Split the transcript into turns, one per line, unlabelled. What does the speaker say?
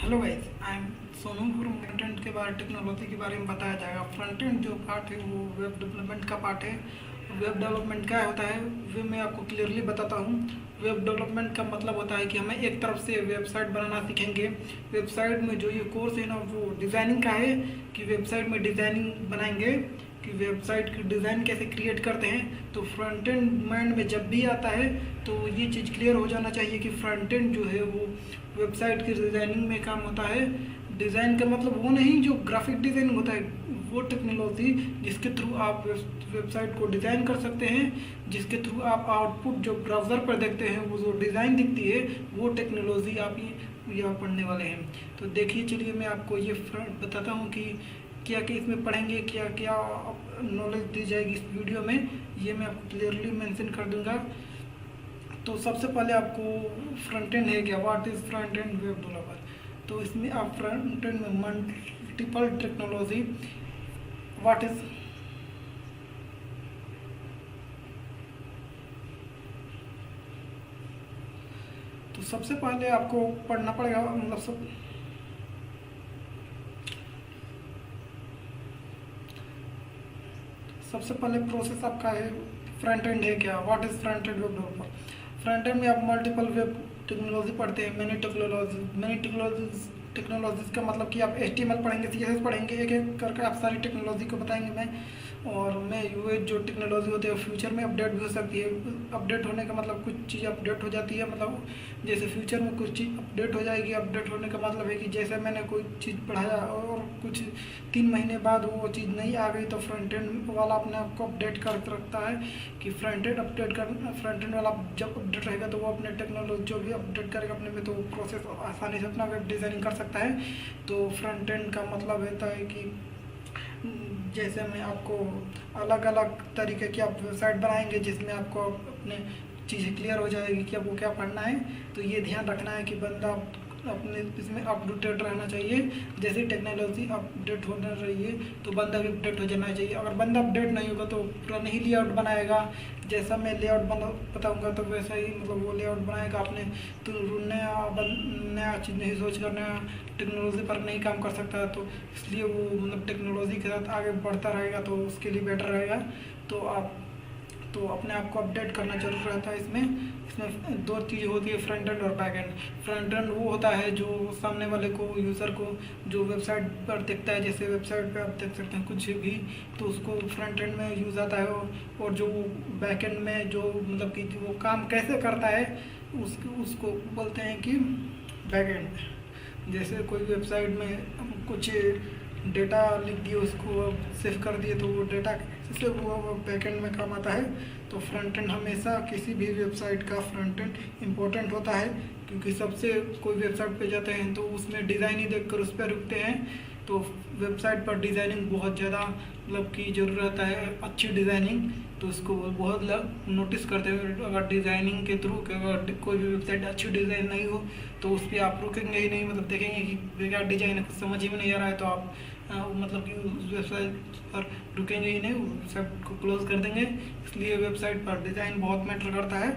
Hello guys, I am Sonu. Front end के बारे technology के बारे में बताया जाएगा। फ्रंट एंड जो पार्ट है वो वेब डेवलपमेंट का पार्ट है। वेब डेवलपमेंट क्या होता है वो मैं आपको क्लियरली बताता हूँ। वेब डेवलपमेंट का मतलब होता है कि हमें एक तरफ से वेबसाइट बनाना सीखेंगे। वेबसाइट में जो ये कोर्स है ना वो डिज़ाइनिंग का है कि वेबसाइट में डिज़ाइनिंग बनाएंगे कि वेबसाइट की डिज़ाइन कैसे क्रिएट करते हैं। तो फ्रंट एंड माइंड में जब भी आता है तो ये चीज़ क्लियर हो जाना चाहिए कि फ्रंट एंड जो है वो वेबसाइट की डिज़ाइनिंग में काम होता है। डिज़ाइन का मतलब वो नहीं जो ग्राफिक डिज़ाइनिंग होता है, वो टेक्नोलॉजी जिसके थ्रू आप वेबसाइट को डिज़ाइन कर सकते हैं, जिसके थ्रू आप आउटपुट जो ब्राउज़र पर देखते हैं वो जो डिज़ाइन दिखती है वो टेक्नोलॉजी आप यहाँ पढ़ने वाले हैं। तो देखिए, चलिए मैं आपको ये बताता हूँ कि क्या क्या इसमें पढ़ेंगे, क्या क्या नॉलेज दी जाएगी इस वीडियो में, ये मैं आपको क्लियरली मेंशन कर दूंगा। तो सबसे पहले आपको फ्रंट एंड है क्या, what is front end web developer. तो इसमें आप फ्रंट एंड में मल्टीपल टेक्नोलॉजी व्हाट इज़ तो सबसे पहले आपको पढ़ना पड़ेगा, मतलब सबसे पहले प्रोसेस आपका है फ्रंट एंड है क्या, what is front end web developer. Front end में आप मल्टीपल वेब टेक्नोलॉजी पढ़ते हैं, मैनी टेक्नोलॉजीज का मतलब कि आप HTML पढ़ेंगे, CSS पढ़ेंगे, एक एक करके आप सारी टेक्नोलॉजी को बताएंगे मैं। और मैं यूएच जो टेक्नोलॉजी होती है फ्यूचर में अपडेट भी हो सकती है। अपडेट होने का मतलब कुछ चीज़ अपडेट हो जाती है, मतलब जैसे फ्यूचर में कुछ चीज़ अपडेट हो जाएगी। अपडेट होने का मतलब है कि जैसे मैंने कोई चीज़ पढ़ाया और कुछ 3 महीने बाद वो चीज़ नहीं आ गई तो फ्रंट एंड वाला अपने आप को अपडेट कर रखता है कि फ्रंट एंड वाला जब अपडेट रहेगा तो वो अपने टेक्नोलॉजी जो भी अपडेट करेगा अपने में, तो प्रोसेस आसानी से अपना वेब डिज़ाइनिंग कर सकता है। तो फ्रंट एंड का मतलब रहता है कि जैसे मैं आपको अलग अलग तरीके की आप वेबसाइट बनाएंगे जिसमें आपको अपने चीज़ें क्लियर हो जाएगी कि आपको क्या पढ़ना है। तो ये ध्यान रखना है कि बंदा अपने इसमें अपडेटेड रहना चाहिए। जैसे टेक्नोलॉजी अपडेट होना रही है तो बंदा भी अपडेट हो जाना चाहिए। अगर बंदा अपडेट नहीं होगा तो पूरा नहीं लेआउट बनाएगा। जैसा मैं लेआउट बताऊंगा तो वैसा ही मतलब वो लेआउट बनाएगा। आपने तो नया चीज़ नहीं सोच कर नया टेक्नोलॉजी पर नहीं काम कर सकता, तो इसलिए वो मतलब टेक्नोलॉजी के साथ आगे बढ़ता रहेगा तो उसके लिए बेटर रहेगा। तो अपने आप को अपडेट करना जरूर रहता है। इसमें दो चीज़ होती है, फ्रंट एंड और बैक एंड। फ्रंट एंड वो होता है जो सामने वाले को, यूज़र को, जो वेबसाइट पर दिखता है, जैसे वेबसाइट पे आप देख सकते हैं कुछ भी, तो उसको फ्रंट एंड में यूज़ आता है। और जो बैक एंड में जो मतलब कि वो काम कैसे करता है उसको बोलते हैं कि बैक एंड। जैसे कोई वेबसाइट में कुछ डेटा लिख दिए, उसको सेव कर दिए, तो वो डेटा से वो बैकएंड में काम आता है। तो फ्रंट एंड हमेशा किसी भी वेबसाइट का फ्रंट एंड इम्पोर्टेंट होता है, क्योंकि सबसे कोई वेबसाइट पे जाते हैं तो उसमें डिज़ाइन ही देखकर उस पर रुकते हैं। तो वेबसाइट पर डिज़ाइनिंग बहुत ज़्यादा मतलब की ज़रूरत है, अच्छी डिज़ाइनिंग। तो उसको बहुत लोग नोटिस करते हैं। अगर डिज़ाइनिंग के थ्रू अगर कोई भी वेबसाइट अच्छी डिज़ाइन नहीं हो तो उस पर आप रुकेंगे ही नहीं, मतलब देखेंगे कि बेकार डिज़ाइन है, कुछ समझ ही में नहीं आ रहा है, तो आप मतलब कि उस वेबसाइट पर रुकेंगे ही नहीं, वेबसाइट को क्लोज कर देंगे। इसलिए वेबसाइट पर डिज़ाइन बहुत मैटर करता है।